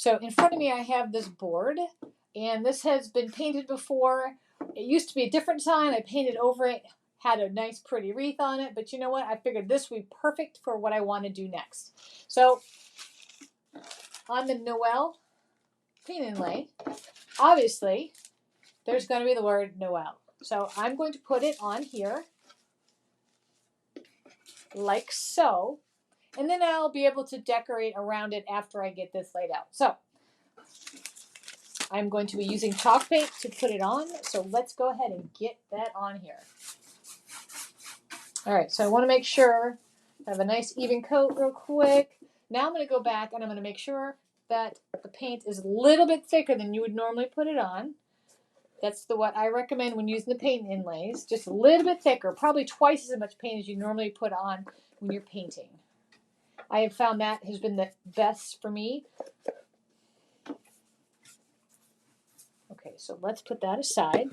So in front of me I have this board, and this has been painted before. It used to be a different sign. I painted over it, had a nice pretty wreath on it, but you know what? I figured this would be perfect for what I want to do next. So on the Noel Paint Inlay, obviously there's going to be the word Noel. So I'm going to put it on here like so, and then I'll be able to decorate around it after I get this laid out. So I'm going to be using chalk paint to put it on, so let's go ahead and get that on here. All right, so I want to make sure I have a nice even coat real quick. Now I'm going to go back and I'm going to make sure that the paint is a little bit thicker than you would normally put it on. That's what I recommend when using the paint inlays, just a little bit thicker, probably twice as much paint as you normally put on when you're painting. I have found that has been the best for me. Okay, so let's put that aside.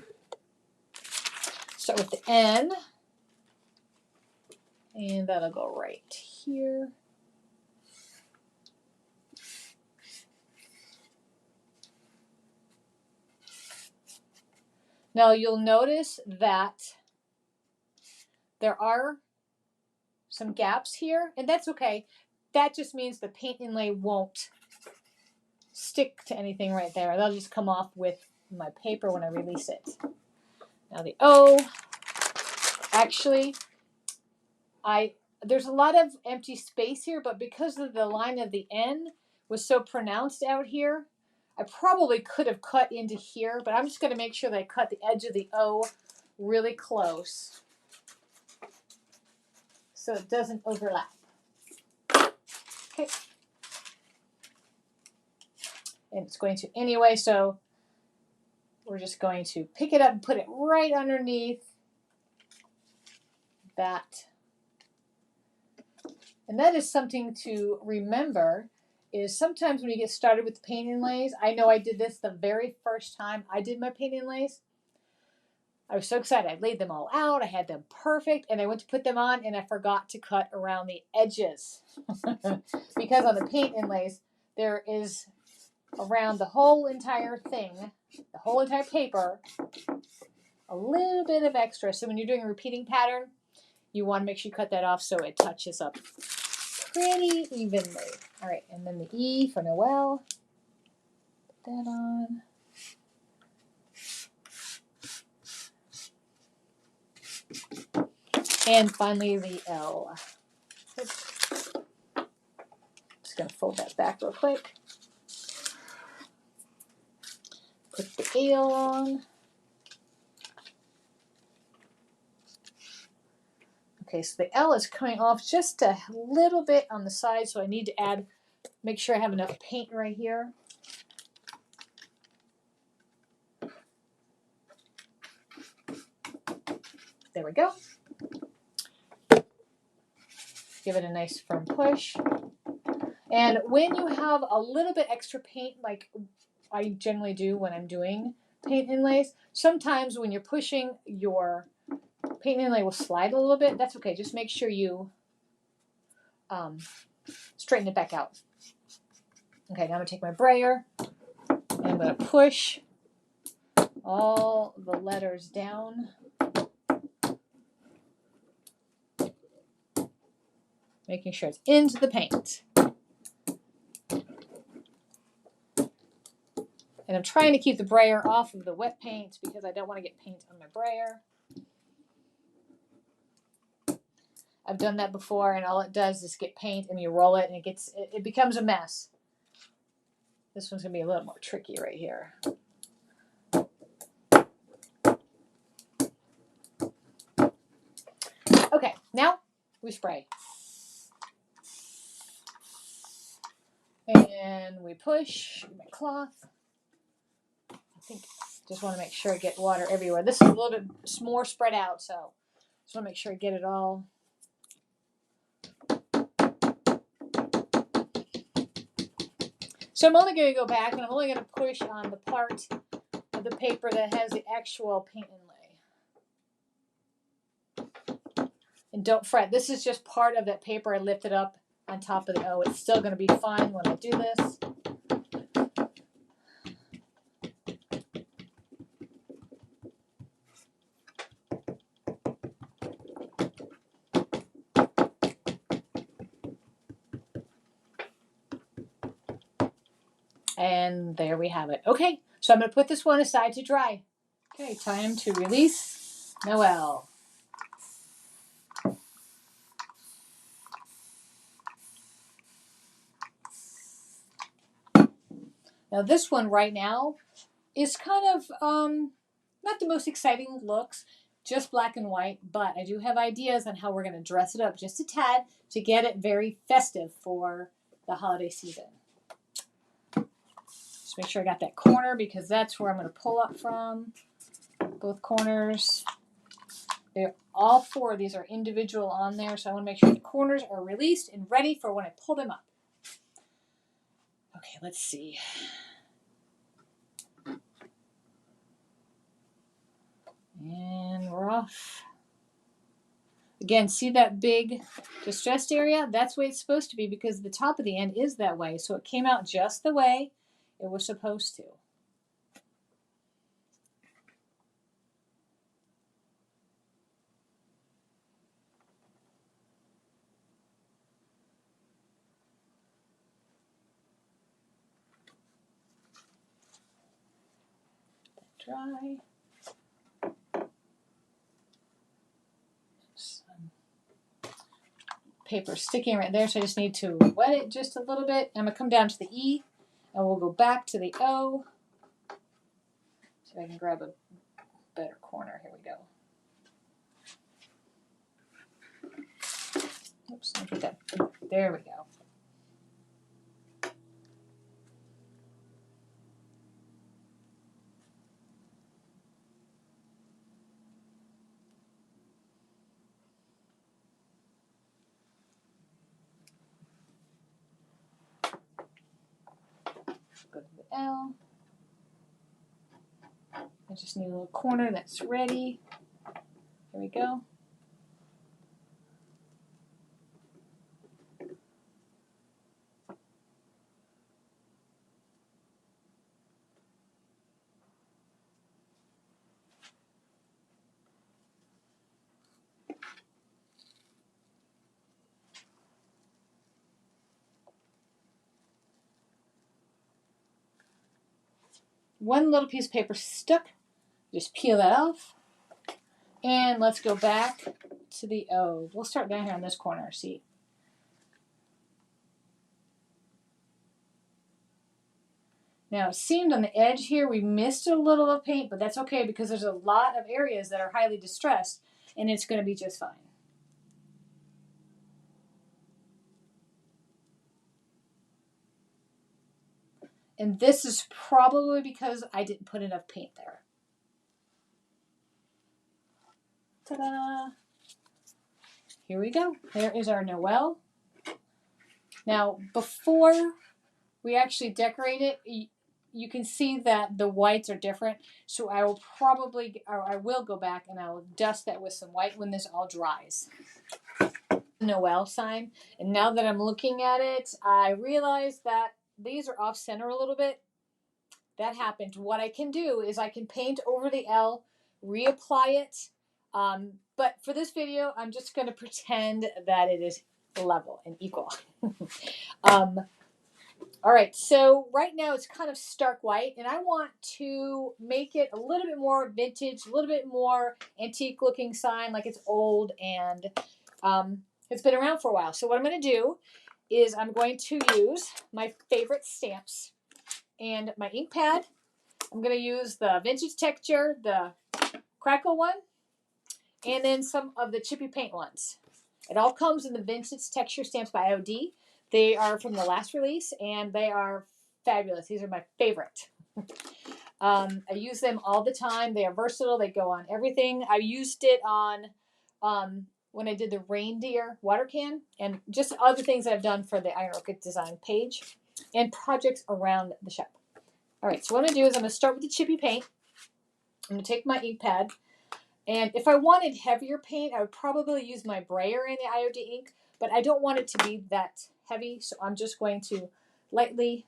Start with the N, and that'll go right here. Now you'll notice that there are some gaps here, and that's okay. That just means the paint inlay won't stick to anything right there. They'll just come off with my paper when I release it. Now the O, actually, there's a lot of empty space here, but because of the line of the N was so pronounced out here, I probably could have cut into here, but I'm just going to make sure that I cut the edge of the O really close so it doesn't overlap. Okay. And it's going to anyway, so we're just going to pick it up and put it right underneath that. And that is something to remember, is sometimes when you get started with the paint inlays, I know I did this the very first time I did my paint inlays. I was so excited. I laid them all out. I had them perfect, and I went to put them on, and I forgot to cut around the edges. Because on the paint inlays, there is around the whole entire thing, the whole entire paper, a little bit of extra. So when you're doing a repeating pattern, you want to make sure you cut that off so it touches up pretty evenly. All right, and then the E for Noel. Put that on. And finally the L. Oops. Just going to fold that back real quick. Put the L on. Okay, so the L is coming off just a little bit on the side, so I need to make sure I have enough paint right here. There we go. Give it a nice firm push. And when you have a little bit extra paint, like I generally do when I'm doing paint inlays, sometimes when you're pushing, your paint inlay will slide a little bit. That's okay. Just make sure you straighten it back out. Okay, now I'm going to take my brayer and I'm going to push all the letters down. Making sure it's into the paint. And I'm trying to keep the brayer off of the wet paint because I don't want to get paint on my brayer. I've done that before, and all it does is get paint and you roll it and it becomes a mess. This one's going to be a little more tricky right here. Okay, now we spray. And we push my cloth. I think just want to make sure I get water everywhere. This is a little bit more spread out, so just want to make sure I get it all. So I'm only going to go back and I'm only going to push on the part of the paper that has the actual paint inlay. And don't fret, this is just part of that paper I lifted up on top of the O. It's still going to be fine when I do this. And there we have it. Okay, so I'm going to put this one aside to dry. Okay, time to release Noel. Now this one right now is kind of not the most exciting looks, just black and white, but I do have ideas on how we're going to dress it up just a tad to get it very festive for the holiday season. Just make sure I got that corner because that's where I'm going to pull up from. Both corners. All four of these are individual on there, so I want to make sure the corners are released and ready for when I pull them up. Okay, let's see. And we're off. Again, see that big distressed area? That's the way it's supposed to be because the top of the end is that way. So it came out just the way it was supposed to. Dry. Some paper sticking right there, so I just need to wet it just a little bit. I'm going to come down to the E, and we'll go back to the O. So I can grab a better corner. Here we go. Oops, let me put that. There we go. Go to the L. I just need a little corner that's ready. There we go. One little piece of paper stuck. Just peel that off. And let's go back to the O. We'll start down here on this corner, see. Now it seemed on the edge here we missed a little of paint, but that's okay because there's a lot of areas that are highly distressed and it's going to be just fine. And this is probably because I didn't put enough paint there. Ta-da! Here we go. There is our Noel. Now, before we actually decorate it, you can see that the whites are different. So I will go back and I will dust that with some white when this all dries. Noel sign. And now that I'm looking at it, I realize that these are off center a little bit. That happened. What I can do is I can paint over the L, reapply it. But for this video, I'm just going to pretend that it is level and equal. All right, so right now it's kind of stark white, and I want to make it a little bit more vintage, a little bit more antique looking sign, like it's old and it's been around for a while. So what I'm going to do is I'm going to use my favorite stamps and my ink pad. I'm going to use the Vintage Texture, the Crackle one, and then some of the chippy paint ones. It all comes in the Vintage Texture Stamps by IOD. They are from the last release, and they are fabulous. These are my favorite. I use them all the time. They are versatile. They go on everything. I used it on when I did the reindeer water can and just other things that I've done for the Iron Orchid design page and projects around the shop. All right, so what I'm going to do is I'm going to start with the chippy paint. I'm going to take my ink pad. And if I wanted heavier paint, I would probably use my Brayer in the IOD ink, but I don't want it to be that heavy, so I'm just going to lightly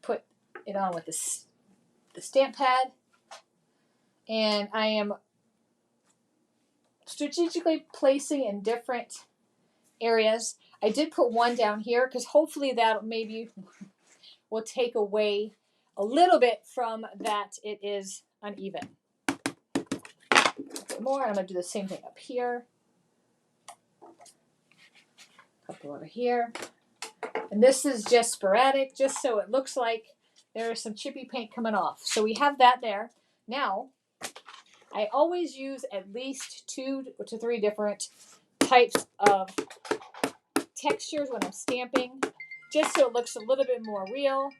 put it on with the stamp pad. And I am strategically placing in different areas. I did put one down here because hopefully that maybe will take away a little bit from that it is uneven. A bit more, and I'm going to do the same thing up here. A couple over here. And this is just sporadic, just so it looks like there is some chippy paint coming off. So we have that there. Now, I always use at least 2 to 3 different types of textures when I'm stamping, just so it looks a little bit more real.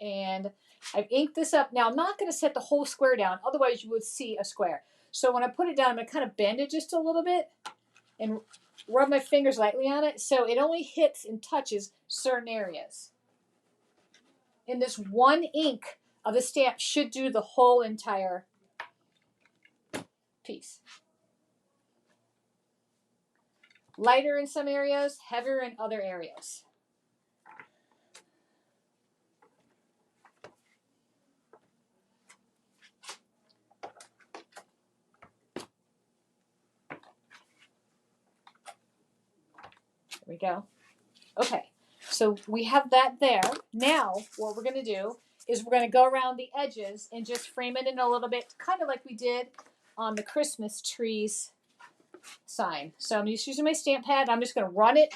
And I've inked this up. Now, I'm not going to set the whole square down, otherwise you would see a square. So when I put it down, I'm going to kind of bend it just a little bit and rub my fingers lightly on it so it only hits and touches certain areas. And this one ink of the stamp should do the whole entire piece. Lighter in some areas, heavier in other areas. There we go. Okay, so we have that there. Now, what we're going to do is we're going to go around the edges and just frame it in a little bit, kind of like we did on the Christmas trees sign. So I'm just using my stamp pad. I'm just going to run it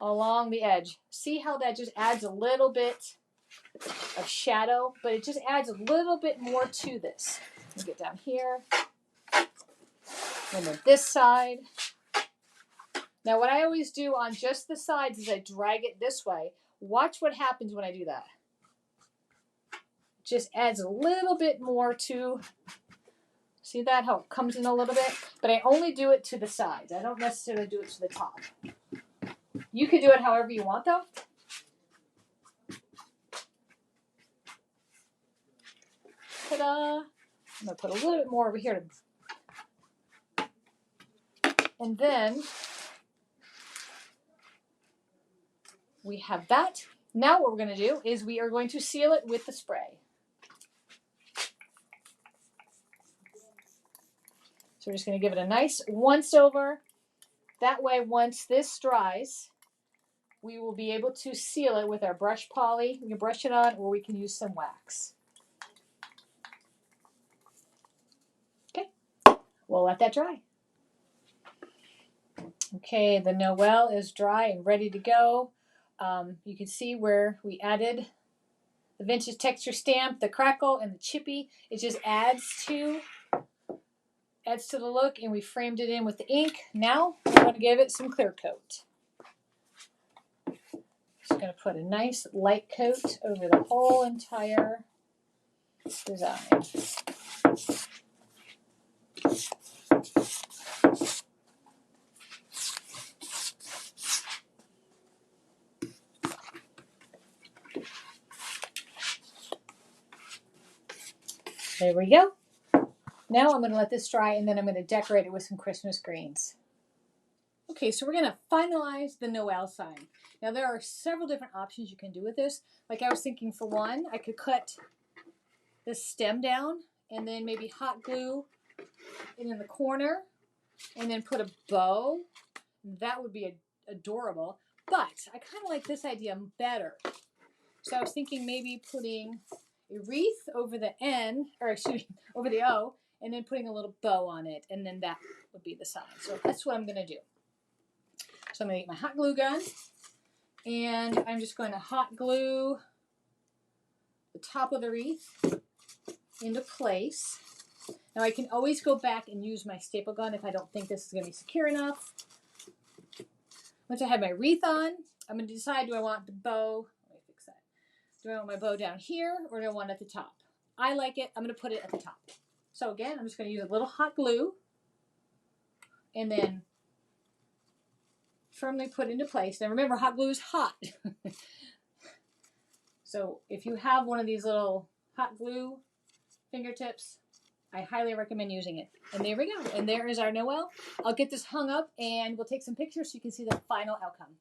along the edge. See how that just adds a little bit of shadow, but it just adds a little bit more to this. Let me get down here. And then this side. Now what I always do on just the sides is I drag it this way. Watch what happens when I do that. Just adds a little bit more to, see that, how it comes in a little bit? But I only do it to the sides. I don't necessarily do it to the top. You can do it however you want though. Ta-da! I'm going to put a little bit more over here. And then we have that. Now what we're going to do is we are going to seal it with the spray. So we're just going to give it a nice once over. That way, once this dries, we will be able to seal it with our brush poly. We can brush it on, or we can use some wax. Okay, we'll let that dry. Okay, the Noel is dry and ready to go. You can see where we added the Vintage Texture stamp, the crackle, and the chippy. It just adds to the look, and we framed it in with the ink. Now I'm going to give it some clear coat. Just going to put a nice light coat over the whole entire design. There we go. Now I'm going to let this dry, and then I'm going to decorate it with some Christmas greens. Okay, so we're going to finalize the Noel sign. Now there are several different options you can do with this. Like I was thinking, for one, I could cut this stem down and then maybe hot glue it in the corner and then put a bow. That would be adorable. But I kind of like this idea better. So I was thinking maybe putting a wreath over the N, or excuse me, over the O, and then putting a little bow on it, and then that would be the sign. So that's what I'm going to do. So I'm going to get my hot glue gun, and I'm just going to hot glue the top of the wreath into place. Now I can always go back and use my staple gun if I don't think this is going to be secure enough. Once I have my wreath on, I'm going to decide, do I want the bow, let me fix that. Do I want my bow down here, or do I want it at the top? I like it, I'm going to put it at the top. So again, I'm just going to use a little hot glue and then firmly put into place. Now remember, hot glue is hot. So if you have one of these little hot glue fingertips, I highly recommend using it. And there we go. And there is our Noel. I'll get this hung up and we'll take some pictures so you can see the final outcome.